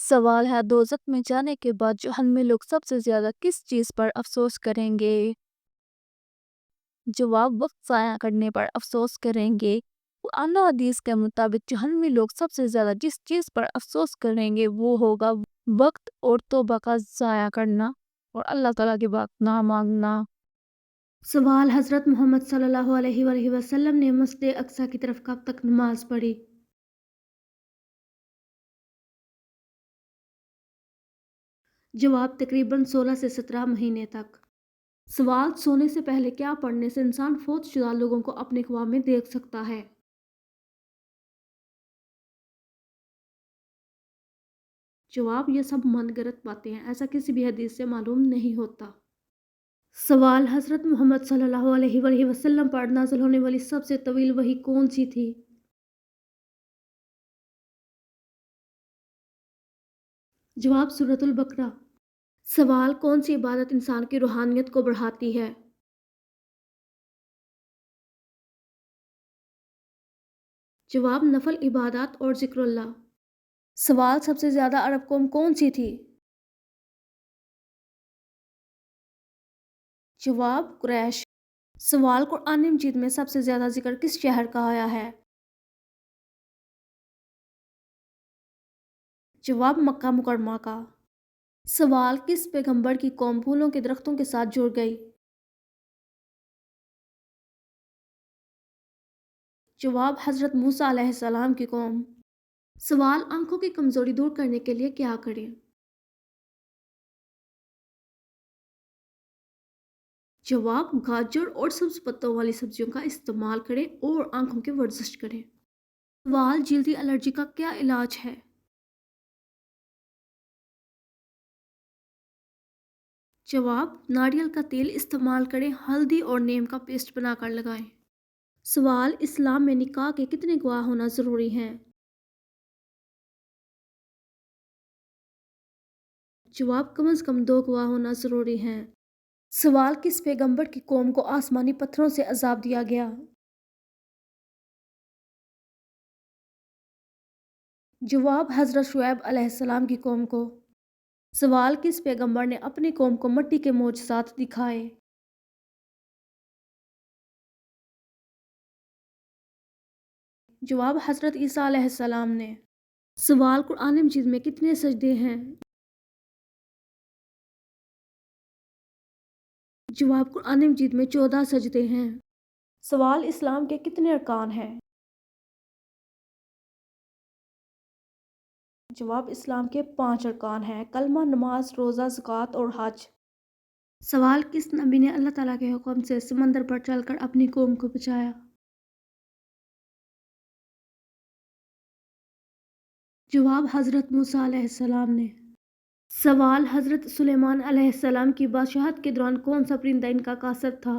سوال ہے دوزخ میں جانے کے بعد جہنمی لوگ سب سے زیادہ کس چیز پر افسوس کریں گے؟ جواب وقت ضائع کرنے پر افسوس کریں گے۔ قرآن و حدیث کے مطابق جہنمی لوگ سب سے زیادہ جس چیز پر افسوس کریں گے وہ ہوگا وقت اور توبہ کا ضائع کرنا اور اللہ تعالیٰ کی بات نہ مانگنا۔ سوال حضرت محمد صلی اللہ علیہ وآلہ وسلم نے مسجد اقصی کی طرف کب تک نماز پڑھی؟ جواب تقریباً 16 سے 17 مہینے تک۔ سوال سونے سے پہلے کیا پڑھنے سے انسان فوت شدہ لوگوں کو اپنے خواب میں دیکھ سکتا ہے؟ جواب یہ سب من گھڑت باتیں ہیں، ایسا کسی بھی حدیث سے معلوم نہیں ہوتا۔ سوال حضرت محمد صلی اللہ علیہ وآلہ وسلم پر نازل ہونے والی سب سے طویل وحی کون سی تھی؟ جواب سورۃ البقرہ۔ سوال کون سی عبادت انسان کی روحانیت کو بڑھاتی ہے؟ جواب نفل عبادات اور ذکر اللہ۔ سوال سب سے زیادہ عرب قوم کون سی تھی؟ جواب قریش۔ سوال قرآن مجید میں سب سے زیادہ ذکر کس شہر کا آیا ہے؟ جواب مکہ مکرمہ کا۔ سوال کس پیغمبر کی قوم پھولوں کے درختوں کے ساتھ جڑ گئی؟ جواب حضرت موسیٰ علیہ السلام کی قوم۔ سوال آنکھوں کی کمزوری دور کرنے کے لیے کیا کریں؟ جواب گاجر اور سبز پتوں والی سبزیوں کا استعمال کریں اور آنکھوں کی ورزش کریں۔ سوال جلدی الرجی کا کیا علاج ہے؟ جواب ناریل کا تیل استعمال کریں، ہلدی اور نیم کا پیسٹ بنا کر لگائیں۔ سوال اسلام میں نکاح کے کتنے گواہ ہونا ضروری ہیں؟ جواب کم از کم 2 گواہ ہونا ضروری ہیں۔ سوال کس پیغمبر کی قوم کو آسمانی پتھروں سے عذاب دیا گیا؟ جواب حضرت شعیب علیہ السلام کی قوم کو۔ سوال کس پیغمبر نے اپنی قوم کو مٹی کے معجزات دکھائے؟ جواب حضرت عیسیٰ علیہ السلام نے۔ سوال قرآن مجید میں کتنے سجدے ہیں؟ جواب قرآن مجید میں 14 سجدے ہیں۔ سوال اسلام کے کتنے ارکان ہیں؟ جواب اسلام کے 5 ارکان ہیں: کلمہ، نماز، روزہ، زکوٰۃ اور حج۔ سوال کس نبی نے اللہ تعالیٰ کے حکم سے سمندر پر چل کر اپنی قوم کو بچایا؟ جواب حضرت موسیٰ علیہ السلام نے۔ سوال حضرت سلیمان علیہ السلام کی بادشاہت کے دوران کون سا پرندہ ان کا قاصد تھا؟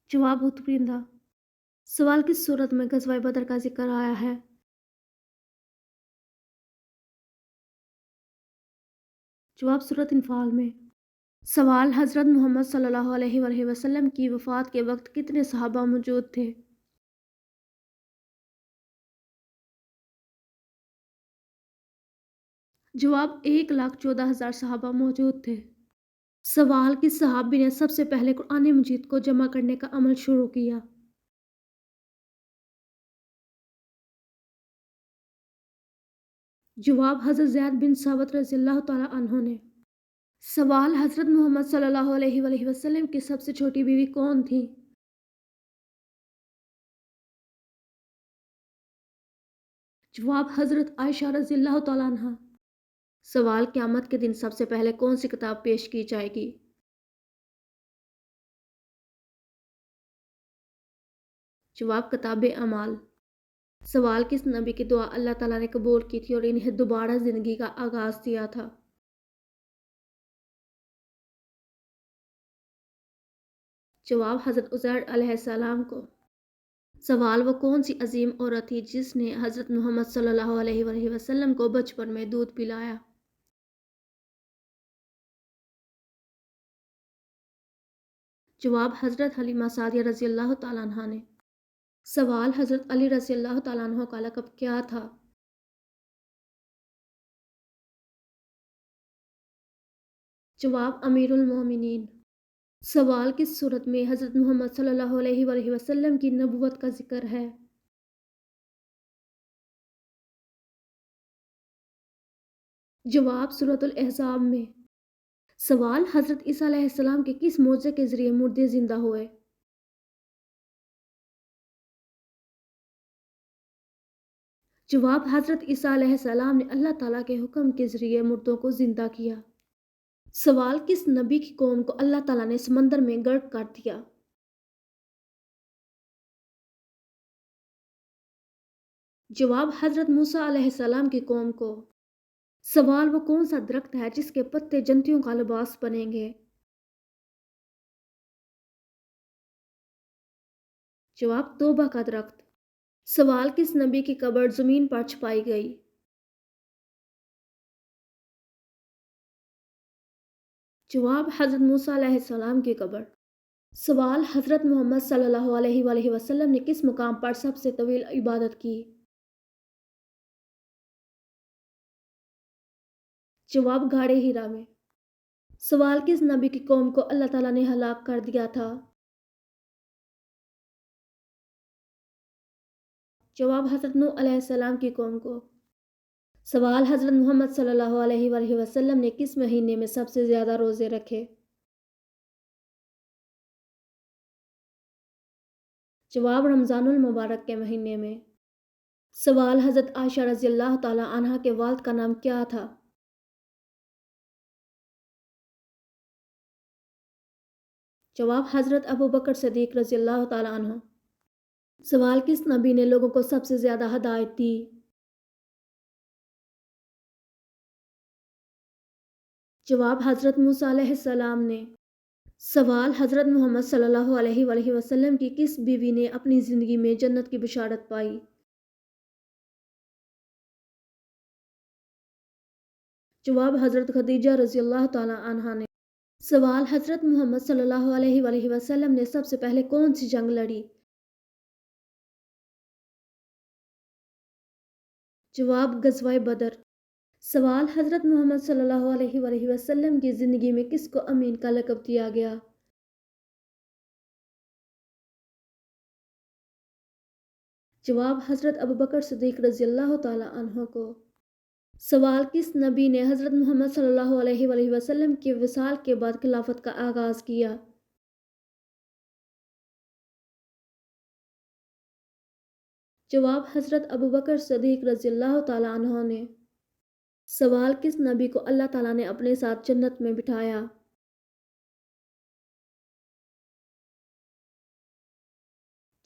جواب ہت پرندہ۔ سوال کس صورت میں غزوہ بدر کا ذکر آیا ہے؟ جواب سورۃ انفال میں۔ سوال حضرت محمد صلی اللہ علیہ وآلہ وسلم کی وفات کے وقت کتنے صحابہ موجود تھے؟ جواب 1,14,000 صحابہ موجود تھے۔ سوال کس صحابی نے سب سے پہلے قرآن مجید کو جمع کرنے کا عمل شروع کیا؟ جواب حضرت زید بن ثابت رضی اللہ تعالیٰ عنہ نے۔ سوال حضرت محمد صلی اللہ علیہ وآلہ وسلم کی سب سے چھوٹی بیوی کون تھی؟ جواب حضرت عائشہ رضی اللہ تعالیٰ عنہ۔ سوال قیامت کے دن سب سے پہلے کون سی کتاب پیش کی جائے گی؟ جواب کتاب اعمال۔ سوال کس نبی کی دعا اللہ تعالیٰ نے قبول کی تھی اور انہیں دوبارہ زندگی کا آغاز دیا تھا؟ جواب حضرت عزیر علیہ السلام کو۔ سوال وہ کون سی عظیم عورت تھی جس نے حضرت محمد صلی اللہ علیہ وآلہ وسلم کو بچپن میں دودھ پلایا؟ جواب حضرت حلیمہ سعدیہ رضی اللہ تعالیٰ عنہا نے۔ سوال: حضرت علی رضی اللہ تعالیٰ عنہ کا لقب کیا تھا؟ جواب: امیر المومنین۔ سوال: کس صورت میں حضرت محمد صلی اللہ علیہ وآلہ وسلم کی نبوت کا ذکر ہے؟ جواب: سورۃ الاحزاب میں۔ سوال: حضرت عیسیٰ علیہ السلام کے کس معجزے کے ذریعے مردے زندہ ہوئے؟ جواب: حضرت عیسیٰ علیہ السلام نے اللہ تعالیٰ کے حکم کے ذریعے مردوں کو زندہ کیا۔ سوال: کس نبی کی قوم کو اللہ تعالیٰ نے سمندر میں غرق کر دیا؟ جواب: حضرت موسیٰ علیہ السلام کی قوم کو۔ سوال: وہ کون سا درخت ہے جس کے پتے جنتیوں کا لباس بنیں گے؟ جواب: توبہ کا درخت۔ سوال: کس نبی کی قبر زمین پر چھپائی گئی؟ جواب: حضرت موسیٰ علیہ السلام کی قبر۔ سوال: حضرت محمد صلی اللہ علیہ وآلہ وسلم نے کس مقام پر سب سے طویل عبادت کی؟ جواب: غار حرا میں۔ سوال: کس نبی کی قوم کو اللہ تعالیٰ نے ہلاک کر دیا تھا؟ جواب: حضرت نوح علیہ السلام کی قوم کو۔ سوال: حضرت محمد صلی اللہ علیہ وآلہ وسلم نے کس مہینے میں سب سے زیادہ روزے رکھے؟ جواب: رمضان المبارک کے مہینے میں۔ سوال: حضرت عائشہ رضی اللہ تعالیٰ عنہا کے والد کا نام کیا تھا؟ جواب: حضرت ابوبکر صدیق رضی اللہ تعالیٰ عنہ۔ سوال: کس نبی نے لوگوں کو سب سے زیادہ ہدایت دی؟ جواب: حضرت موسیٰ علیہ السلام نے۔ سوال: حضرت محمد صلی اللہ علیہ وآلہ وسلم کی کس بیوی نے اپنی زندگی میں جنت کی بشارت پائی؟ جواب: حضرت خدیجہ رضی اللہ تعالیٰ عنہا نے۔ سوال: حضرت محمد صلی اللہ علیہ وآلہ وسلم نے سب سے پہلے کون سی جنگ لڑی؟ جواب: غزوہ بدر۔ سوال: حضرت محمد صلی اللہ علیہ وآلہ وسلم کی زندگی میں کس کو امین کا لقب دیا گیا؟ جواب: حضرت ابوبکر صدیق رضی اللہ تعالیٰ عنہ کو۔ سوال: کس نبی نے حضرت محمد صلی اللہ علیہ وآلہ وسلم کے وصال کے بعد خلافت کا آغاز کیا؟ جواب: حضرت ابوبکر صدیق رضی اللہ تعالیٰ عنہ نے۔ سوال: کس نبی کو اللہ تعالیٰ نے اپنے ساتھ جنت میں بٹھایا؟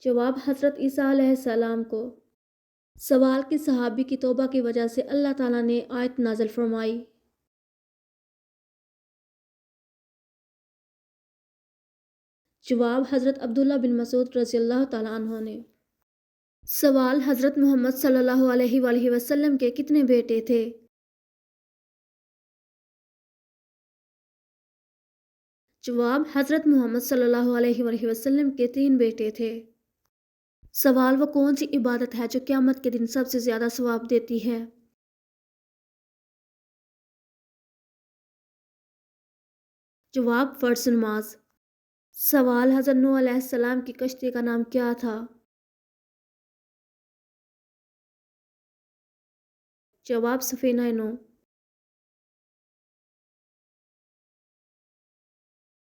جواب: حضرت عیسیٰ علیہ السلام کو۔ سوال: کس صحابی کی توبہ کی وجہ سے اللہ تعالیٰ نے آیت نازل فرمائی؟ جواب: حضرت عبداللہ بن مسعود رضی اللہ تعالیٰ عنہ نے۔ سوال: حضرت محمد صلی اللہ علیہ وآلہ وسلم کے کتنے بیٹے تھے؟ جواب: حضرت محمد صلی اللہ علیہ وآلہ وسلم کے 3 بیٹے تھے۔ سوال: وہ کون سی عبادت ہے جو قیامت کے دن سب سے زیادہ ثواب دیتی ہے؟ جواب: فرض نماز۔ سوال: حضرت نوح علیہ السلام کی کشتی کا نام کیا تھا؟ جواب: سفینہ نوح۔